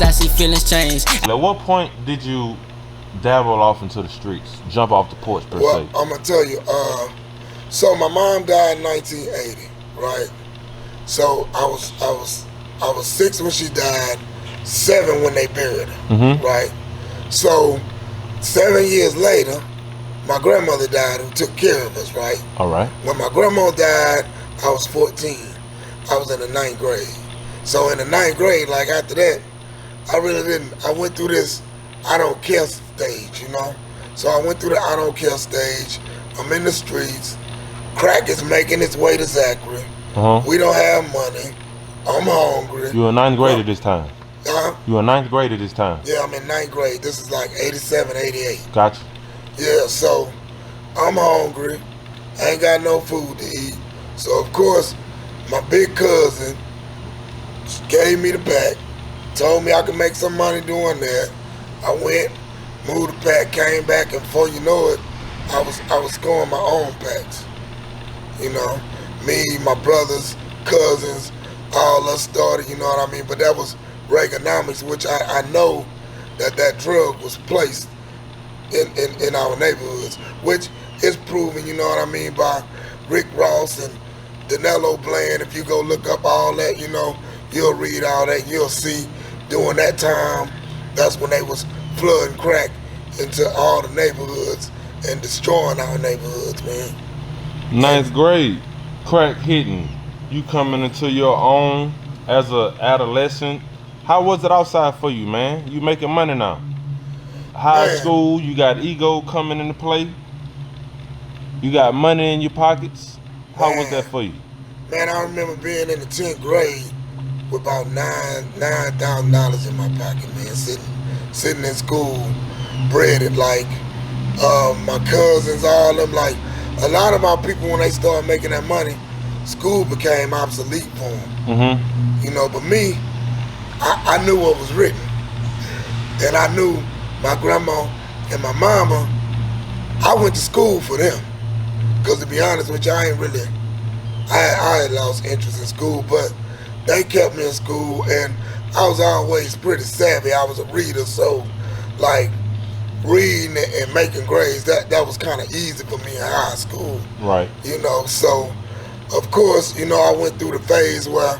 cause I see feelings change. At what point did you dabble off into the streets, jump off the porch per Well, se? I'm gonna tell you. So my mom died in 1980, right? So I was 6 when she died, 7 when they buried her, right? So 7 years later, my grandmother died, who took care of us, right? All right. When my grandma died, I was 14. I was in the 9th grade. So in the 9th grade, like after that, I really didn't. I went through this I don't care stage, you know? So I went through the I don't care stage. I'm in the streets. Crack is making its way to Zachary. We don't have money. I'm hungry. You were in 9th grade at this time? You were in 9th grade at this time? Yeah, I'm in 9th grade. This is like 87, 88. Gotcha. Yeah, so I'm hungry. I ain't got no food to eat. So of course, my big cousin gave me the pack, told me I could make some money doing that. I went, moved the pack, came back, and before you know it, I was scoring my own packs. You know, me, my brothers, cousins, all us started, you know what I mean? But that was Reaganomics, which I know that drug was placed in our neighborhoods, which is proven, you know what I mean, by Rick Ross and Danilo Bland. If you go look up all that, you know, you'll read all that, you'll see during that time, that's when they was flooding crack into all the neighborhoods and destroying our neighborhoods, man. 9th grade, crack hitting. You coming into your own as a adolescent. How was it outside for you, man? You making money now. High school, you got ego coming into play. You got money in your pockets. How was that for you? Man, I remember being in the 10th grade with about $9,000 in my pocket, man, sitting in school, breaded like my cousins, all them. Like a lot of my people, when they started making that money, school became obsolete for them. You know, but me, I knew what was written, and I knew my grandma and my mama. I went to school for them, cause to be honest with you, I had lost interest in school, but they kept me in school, and I was always pretty savvy. I was a reader, so like reading and making grades, that was kind of easy for me in high school. Right. You know, so of course, you know, I went through the phase where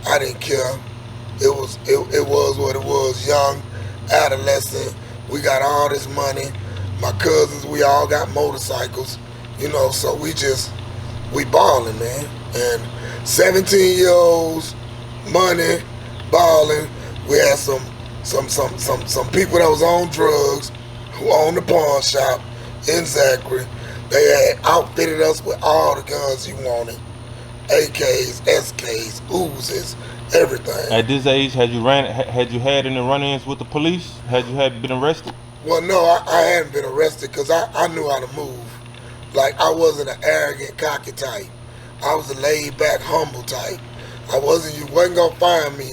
I didn't care. It was what it was. Young, adolescent. We got all this money. My cousins, we all got motorcycles. You know, so we balling, man. And 17-year-olds, money, balling. We had some people that was on drugs who owned the pawn shop in Zachary. They had outfitted us with all the guns you wanted. AKs, SKs, Uzis, everything. At this age, had you had any run-ins with the police? Had you been arrested? Well, no, I hadn't been arrested because I knew how to move. Like, I wasn't an arrogant, cocky type. I was a laid-back, humble type. You wasn't gonna find me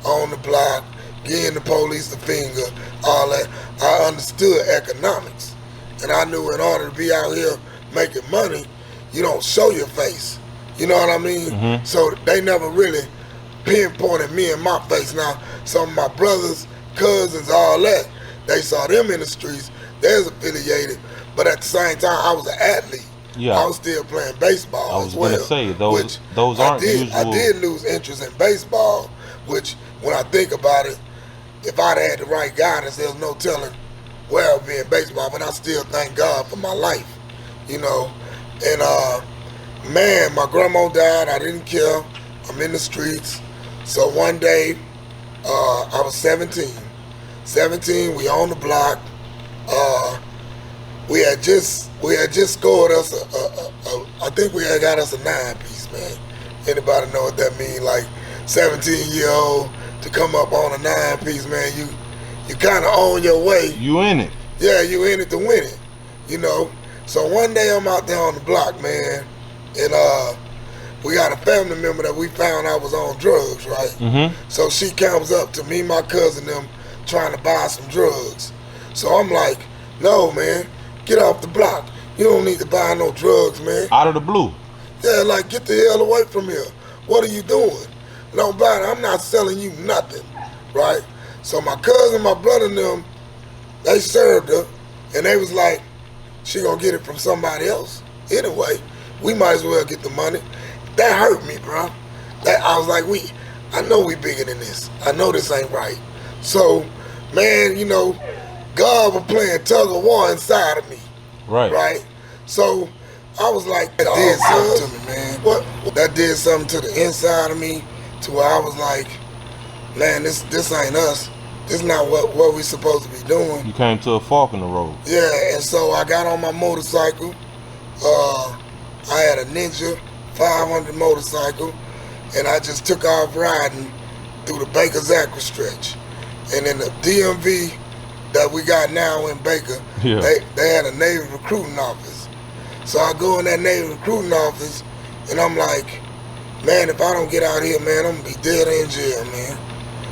on the block, giving the police the finger, all that. I understood economics, and I knew in order to be out here making money, you don't show your face. You know what I mean? So they never really pinpointed me in my face. Now, some of my brothers, cousins, all that, they saw them in the streets. They was affiliated, but at the same time, I was an athlete. Yeah. I was still playing baseball as well. I was going to say, those aren't usual. I did lose interest in baseball, which, when I think about it, if I'd had the right guidance, there's no telling where I'd be in baseball, but I still thank God for my life, you know. And, man, my grandma died. I didn't care. I'm in the streets. So one day, I was 17. 17, we on the block. We had just scored us I think we had got us a 9-piece, man. Anybody know what that mean? Like 17-year-old to come up on a 9-piece, man. You kind of on your way. You in it? Yeah, you in it to win it. You know. So one day I'm out there on the block, man, and we got a family member that we found out was on drugs, right? So she comes up to me, my cousin, them trying to buy some drugs. So I'm like, no, man, get off the block. You don't need to buy no drugs, man. Out of the blue? Yeah, like, get the hell away from here. What are you doing? Don't buy it. I'm not selling you nothing, right? So my cousin, my brother and them, they served her, and they was like, she gonna get it from somebody else. Anyway, we might as well get the money. That hurt me, bro. I was like, I know we bigger than this. I know this ain't right. So, man, you know, God was playing tug of war inside of me. Right. Right? So, I was like, that did something to me, man. What? That did something to the inside of me to where I was like, man, this ain't us. This is not what we supposed to be doing. You came to a fork in the road. Yeah, and so I got on my motorcycle. I had a Ninja 500 motorcycle, and I just took off riding through the Baker's Acre stretch. And in the DMV that we got now in Baker, they had a Navy recruiting office. So I go in that Navy recruiting office, and I'm like, man, if I don't get out here, man, I'm gonna be dead in jail, man.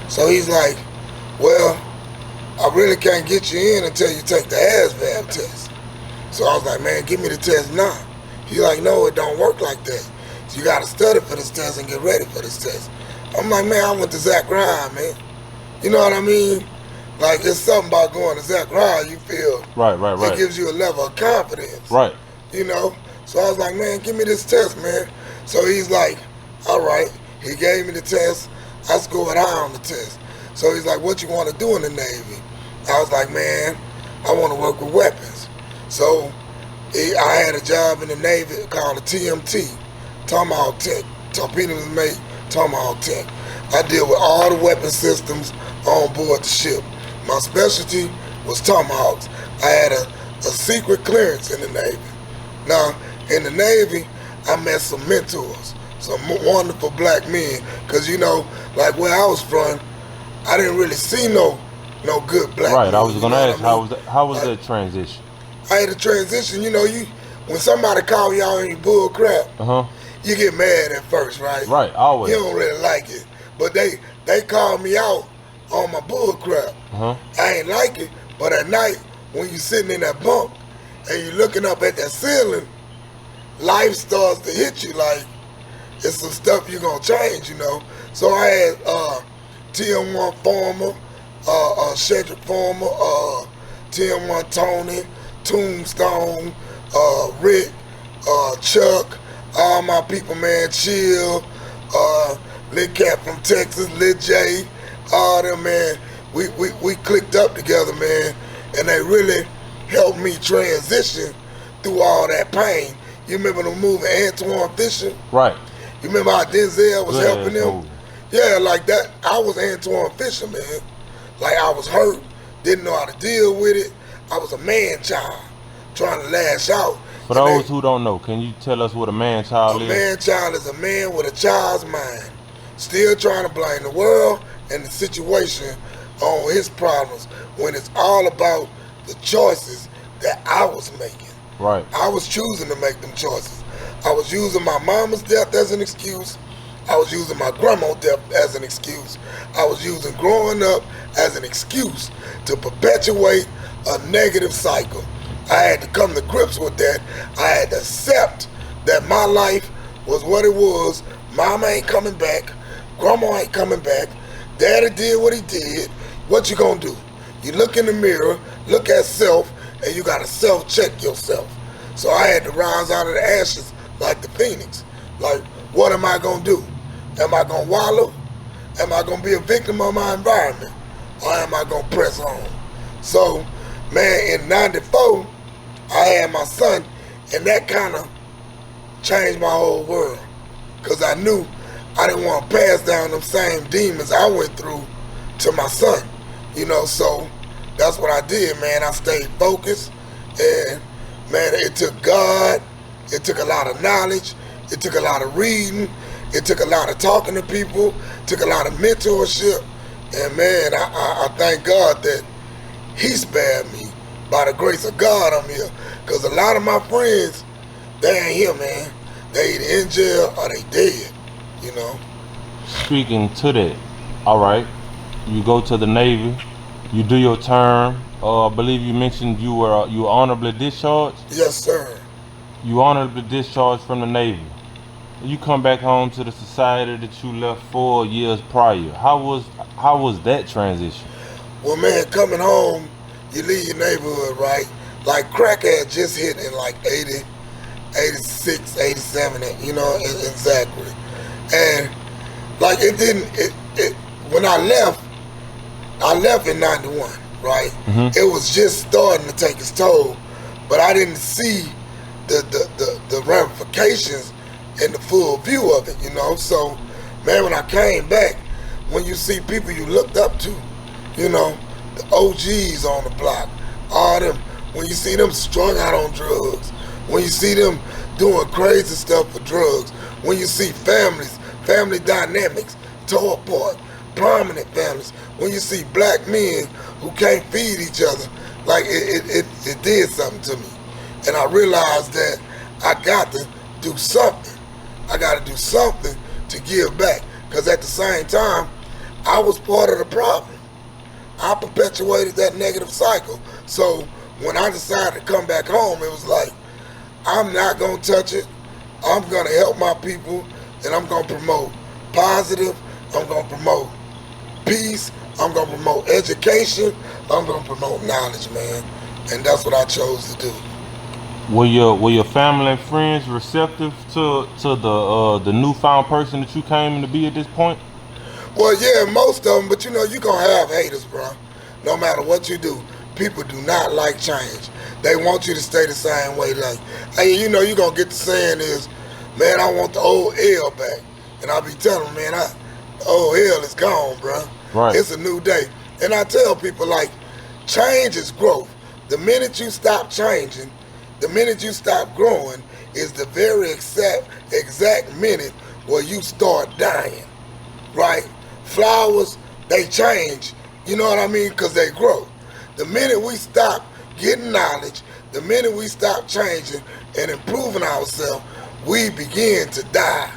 So he's like, well, I really can't get you in until you take the ASVAB test. So I was like, man, give me the test now. He's like, no, it don't work like that. So you gotta study for this test and get ready for this test. I'm like, man, I went to Zach Ryan, man. You know what I mean? Like, it's something about going to Zach Ryan, you feel. Right. It gives you a level of confidence. Right. You know? So I was like, man, give me this test, man. So he's like, all right. He gave me the test. I scored high on the test. So he's like, what you want to do in the Navy? I was like, man, I want to work with weapons. So I had a job in the Navy called a TMT, Tomahawk Tech, Torpedoes Mate, Tomahawk Tech. I deal with all the weapon systems on board the ship. My specialty was Tomahawks. I had a secret clearance in the Navy. Now, in the Navy, I met some mentors, some wonderful black men, because, you know, like where I was from, I didn't really see no good black men. Right, I was going to ask, how was that transition? I had a transition, you know, when somebody call you out on your bull crap, you get mad at first, right? Right, always. You don't really like it. But they called me out on my bull crap. I ain't like it, but at night, when you sitting in that bunk and you looking up at that ceiling, life starts to hit you like it's some stuff you're gonna change, you know. So I had TM1 Farmer, Cedric Farmer, TM1 Tony, Tombstone, Rick, Chuck, all my people, man, Chill, Lil Cat from Texas, Lil J, all them, man. We clicked up together, man, and they really helped me transition through all that pain. You remember the movie Antoine Fisher? Right. You remember how Denzel was helping them? Yeah, like that. I was Antoine Fisher, man. Like, I was hurt, didn't know how to deal with it. I was a man child trying to lash out. For those who don't know, can you tell us what a man child is? A man child is a man with a child's mind, still trying to blame the world and the situation on his problems when it's all about the choices that I was making. Right. I was choosing to make them choices. I was using my mama's death as an excuse. I was using my grandma's death as an excuse. I was using growing up as an excuse to perpetuate a negative cycle. I had to come to grips with that. I had to accept that my life was what it was. Mama ain't coming back. Grandma ain't coming back. Daddy did what he did. What you gonna do? You look in the mirror, look at self, and you gotta self-check yourself. So I had to rise out of the ashes like the phoenix. Like, what am I gonna do? Am I gonna wallow? Am I gonna be a victim of my environment? Or am I gonna press on? So, man, in 94, I had my son, and that kind of changed my whole world. Because I knew I didn't want to pass down them same demons I went through to my son. You know, so that's what I did, man. I stayed focused, and, man, it took God, it took a lot of knowledge, it took a lot of reading, it took a lot of talking to people, it took a lot of mentorship, and, man, I thank God that he spared me. By the grace of God, I'm here. Because a lot of my friends, they ain't here, man. They either in jail or they dead, you know. Speaking to that, all right, you go to the Navy, you do your term. I believe you mentioned you were honorably discharged? Yes, sir. You honorably discharged from the Navy. You come back home to the society that you left 4 years prior. How was that transition? Well, man, coming home, you leave your neighborhood, right? Like crack had just hit in like 80, 86, 87, you know, in Zachary. And like it didn't, when I left in 91, right? It was just starting to take its toll, but I didn't see the ramifications and the full view of it, you know? So, man, when I came back, when you see people you looked up to, you know, the OGs on the block, all them, when you see them strung out on drugs, when you see them doing crazy stuff for drugs, when you see family dynamics tore apart, prominent families, when you see black men who can't feed each other, like it did something to me. And I realized that I got to do something. I got to do something to give back. Because at the same time, I was part of the problem. I perpetuated that negative cycle. So when I decided to come back home, it was like, I'm not going to touch it. I'm going to help my people, and I'm going to promote positive. I'm going to promote peace. I'm going to promote education. I'm going to promote knowledge, man. And that's what I chose to do. Were your family and friends receptive to the newfound person that you came to be at this point? Well, yeah, most of them, but you know, you're going to have haters, bro. No matter what you do, people do not like change. They want you to stay the same way. Like, hey, you know, you're going to get the saying is, man, I want the old hell back. And I'll be telling them, man, the old hell is gone, bro. Right. It's a new day. And I tell people, like, change is growth. The minute you stop changing, the minute you stop growing is the very exact minute where you start dying, right? Flowers, they change, you know what I mean? Because they grow. The minute we stop getting knowledge, the minute we stop changing and improving ourselves, we begin to die.